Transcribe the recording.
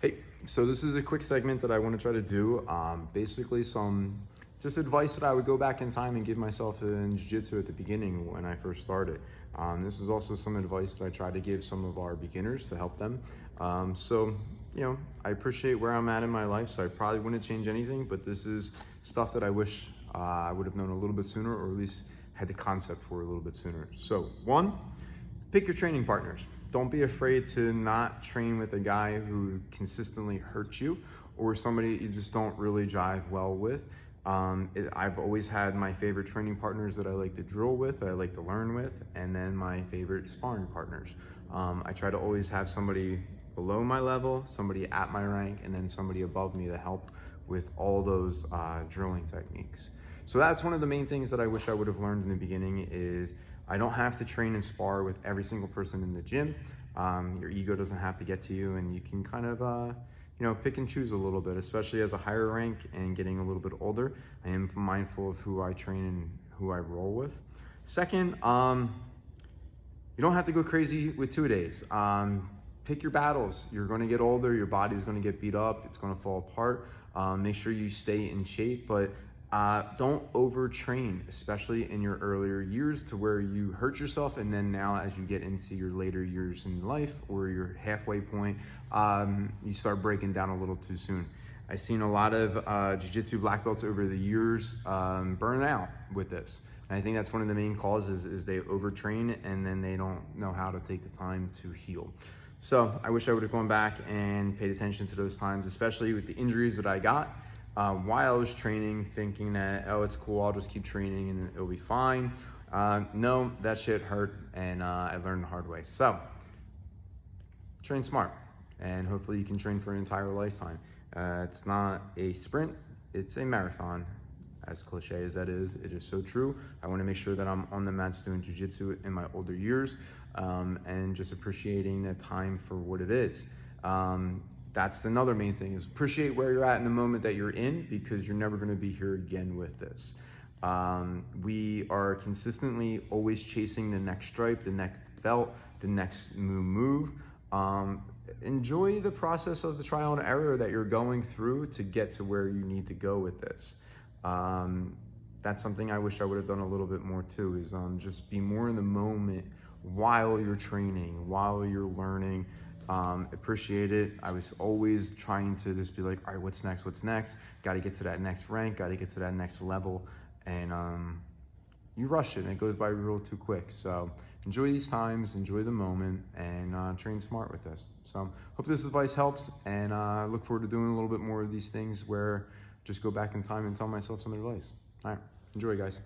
Hey, so this is a quick segment that I want to try to do. Basically, some just advice that I would go back in time and give myself in jiu-jitsu at the beginning when I first started. This is also some advice that I try to give some of our beginners to help them. I appreciate where I'm at in my life, so I probably wouldn't change anything, but this is stuff that I wish I would have known a little bit sooner, or at least had the concept for a little bit sooner. So one, pick your training partners. Don't be afraid to not train with a guy who consistently hurts you or somebody you just don't really jive well with. I've always had my favorite training partners that I like to drill with, that I like to learn with, and then my favorite sparring partners. I try to always have somebody below my level, somebody at my rank, and then somebody above me to help with all those drilling techniques. So that's one of the main things that I wish I would have learned in the beginning is I don't have to train and spar with every single person in the gym. Your ego doesn't have to get to you, and you can kind of pick and choose a little bit, especially as a higher rank and getting a little bit older. I am mindful of who I train and who I roll with. Second, you don't have to go crazy with 2 days. Pick your battles. You're going to get older, your body's going to get beat up, it's going to fall apart. Make sure you stay in shape, but don't overtrain, especially in your earlier years to where you hurt yourself, and then now as you get into your later years in life or your halfway point, you start breaking down a little too soon. I've seen a lot of jiu-jitsu black belts over the years burn out with this. And I think that's one of the main causes is they overtrain and then they don't know how to take the time to heal. So I wish I would have gone back and paid attention to those times, especially with the injuries that I got. While I was training, thinking that, oh, it's cool, I'll just keep training and it'll be fine. No, that shit hurt, and I learned the hard way. So, train smart, and hopefully you can train for an entire lifetime. It's not a sprint, it's a marathon. As cliche as that is, it is so true. I want to make sure that I'm on the mats doing jiu-jitsu in my older years, and just appreciating the time for what it is. That's another main thing, is appreciate where you're at in the moment that you're in, because you're never going to be here again with this. We are consistently always chasing the next stripe, the next belt, the next move. Enjoy the process of the trial and error that you're going through to get to where you need to go with this. That's something I wish I would have done a little bit more too, is just be more in the moment while you're training, while you're learning. Appreciate it. I was always trying to just be like, all right, what's next? Got to get to that next rank, got to get to that next level. And you rush it and it goes by real too quick. So enjoy these times, enjoy the moment, and train smart with this. So hope this advice helps, and look forward to doing a little bit more of these things where just go back in time and tell myself some advice. All right, enjoy, guys.